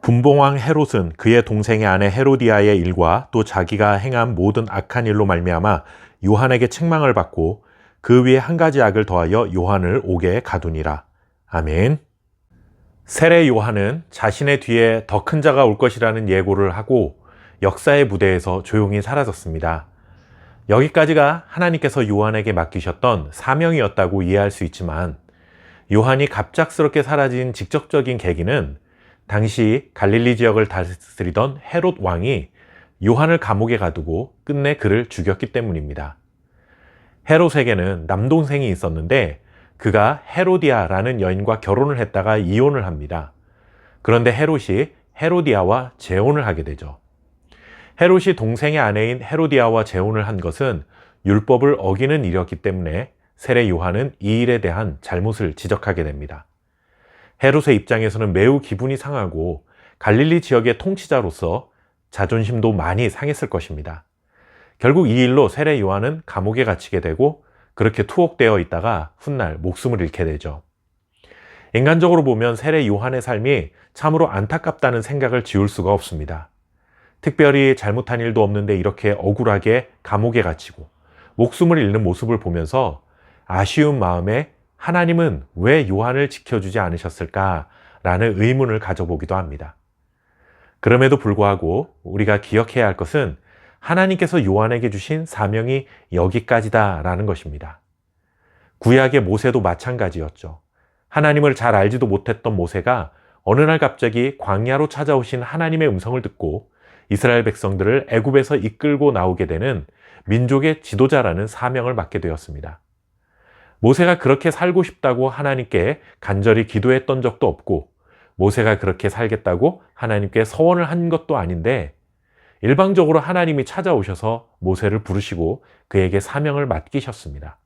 분봉왕 헤롯은 그의 동생의 아내 헤로디아의 일과 또 자기가 행한 모든 악한 일로 말미암아 요한에게 책망을 받고 그 위에 한 가지 악을 더하여 요한을 옥에 가두니라. 아멘. 세례 요한은 자신의 뒤에 더 큰 자가 올 것이라는 예고를 하고 역사의 무대에서 조용히 사라졌습니다. 여기까지가 하나님께서 요한에게 맡기셨던 사명이었다고 이해할 수 있지만 요한이 갑작스럽게 사라진 직접적인 계기는 당시 갈릴리 지역을 다스리던 헤롯 왕이 요한을 감옥에 가두고 끝내 그를 죽였기 때문입니다. 헤롯에게는 남동생이 있었는데 그가 헤로디아라는 여인과 결혼을 했다가 이혼을 합니다. 그런데 헤롯이 헤로디아와 재혼을 하게 되죠. 헤롯이 동생의 아내인 헤로디아와 재혼을 한 것은 율법을 어기는 일이었기 때문에 세례 요한은 이 일에 대한 잘못을 지적하게 됩니다. 헤롯의 입장에서는 매우 기분이 상하고 갈릴리 지역의 통치자로서 자존심도 많이 상했을 것입니다. 결국 이 일로 세례 요한은 감옥에 갇히게 되고 그렇게 투옥되어 있다가 훗날 목숨을 잃게 되죠. 인간적으로 보면 세례 요한의 삶이 참으로 안타깝다는 생각을 지울 수가 없습니다. 특별히 잘못한 일도 없는데 이렇게 억울하게 감옥에 갇히고 목숨을 잃는 모습을 보면서 아쉬운 마음에 하나님은 왜 요한을 지켜주지 않으셨을까라는 의문을 가져보기도 합니다. 그럼에도 불구하고 우리가 기억해야 할 것은 하나님께서 요한에게 주신 사명이 여기까지다라는 것입니다. 구약의 모세도 마찬가지였죠. 하나님을 잘 알지도 못했던 모세가 어느 날 갑자기 광야로 찾아오신 하나님의 음성을 듣고 이스라엘 백성들을 애굽에서 이끌고 나오게 되는 민족의 지도자라는 사명을 맡게 되었습니다. 모세가 그렇게 살고 싶다고 하나님께 간절히 기도했던 적도 없고 모세가 그렇게 살겠다고 하나님께 서원을 한 것도 아닌데 일방적으로 하나님이 찾아오셔서 모세를 부르시고 그에게 사명을 맡기셨습니다.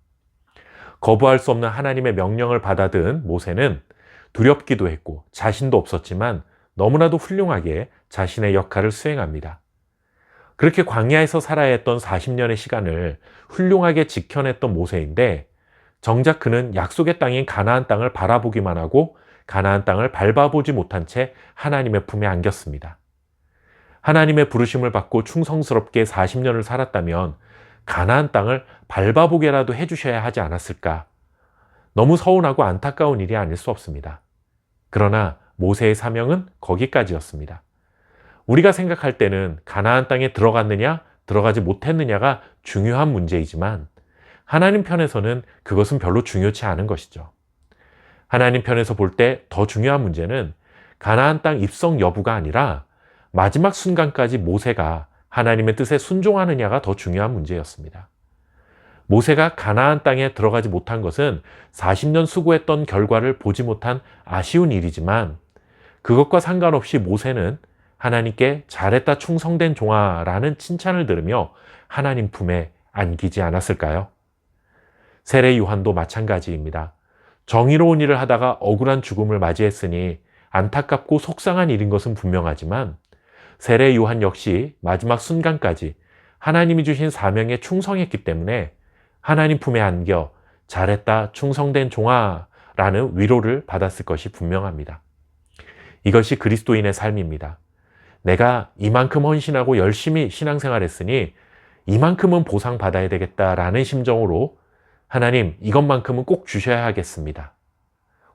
거부할 수 없는 하나님의 명령을 받아든 모세는 두렵기도 했고 자신도 없었지만 너무나도 훌륭하게 자신의 역할을 수행합니다. 그렇게 광야에서 살아야 했던 40년의 시간을 훌륭하게 지켜냈던 모세인데 정작 그는 약속의 땅인 가나안 땅을 바라보기만 하고 가나안 땅을 밟아보지 못한 채 하나님의 품에 안겼습니다. 하나님의 부르심을 받고 충성스럽게 40년을 살았다면 가나안 땅을 밟아보게라도 해주셔야 하지 않았을까? 너무 서운하고 안타까운 일이 아닐 수 없습니다. 그러나 모세의 사명은 거기까지였습니다. 우리가 생각할 때는 가나안 땅에 들어갔느냐, 들어가지 못했느냐가 중요한 문제이지만 하나님 편에서는 그것은 별로 중요치 않은 것이죠. 하나님 편에서 볼 때 더 중요한 문제는 가나안 땅 입성 여부가 아니라 마지막 순간까지 모세가 하나님의 뜻에 순종하느냐가 더 중요한 문제였습니다. 모세가 가나안 땅에 들어가지 못한 것은 40년 수고했던 결과를 보지 못한 아쉬운 일이지만 그것과 상관없이 모세는 하나님께 잘했다 충성된 종아라는 칭찬을 들으며 하나님 품에 안기지 않았을까요? 세례 요한도 마찬가지입니다. 정의로운 일을 하다가 억울한 죽음을 맞이했으니 안타깝고 속상한 일인 것은 분명하지만 세례 요한 역시 마지막 순간까지 하나님이 주신 사명에 충성했기 때문에 하나님 품에 안겨 잘했다 충성된 종아라는 위로를 받았을 것이 분명합니다. 이것이 그리스도인의 삶입니다. 내가 이만큼 헌신하고 열심히 신앙생활했으니 이만큼은 보상받아야 되겠다라는 심정으로 하나님 이것만큼은 꼭 주셔야 하겠습니다.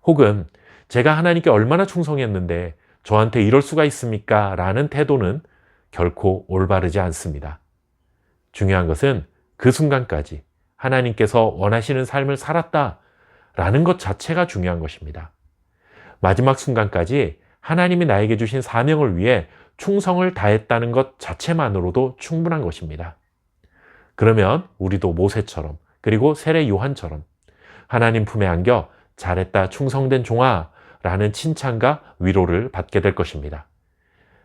혹은 제가 하나님께 얼마나 충성했는데 저한테 이럴 수가 있습니까? 라는 태도는 결코 올바르지 않습니다. 중요한 것은 그 순간까지 하나님께서 원하시는 삶을 살았다라는 것 자체가 중요한 것입니다. 마지막 순간까지 하나님이 나에게 주신 사명을 위해 충성을 다했다는 것 자체만으로도 충분한 것입니다. 그러면 우리도 모세처럼 그리고 세례 요한처럼 하나님 품에 안겨 잘했다 충성된 종아 라는 칭찬과 위로를 받게 될 것입니다.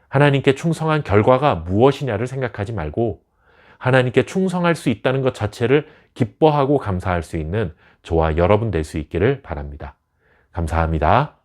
하나님께 충성한 결과가 무엇이냐를 생각하지 말고 하나님께 충성할 수 있다는 것 자체를 기뻐하고 감사할 수 있는 저와 여러분 될 수 있기를 바랍니다. 감사합니다.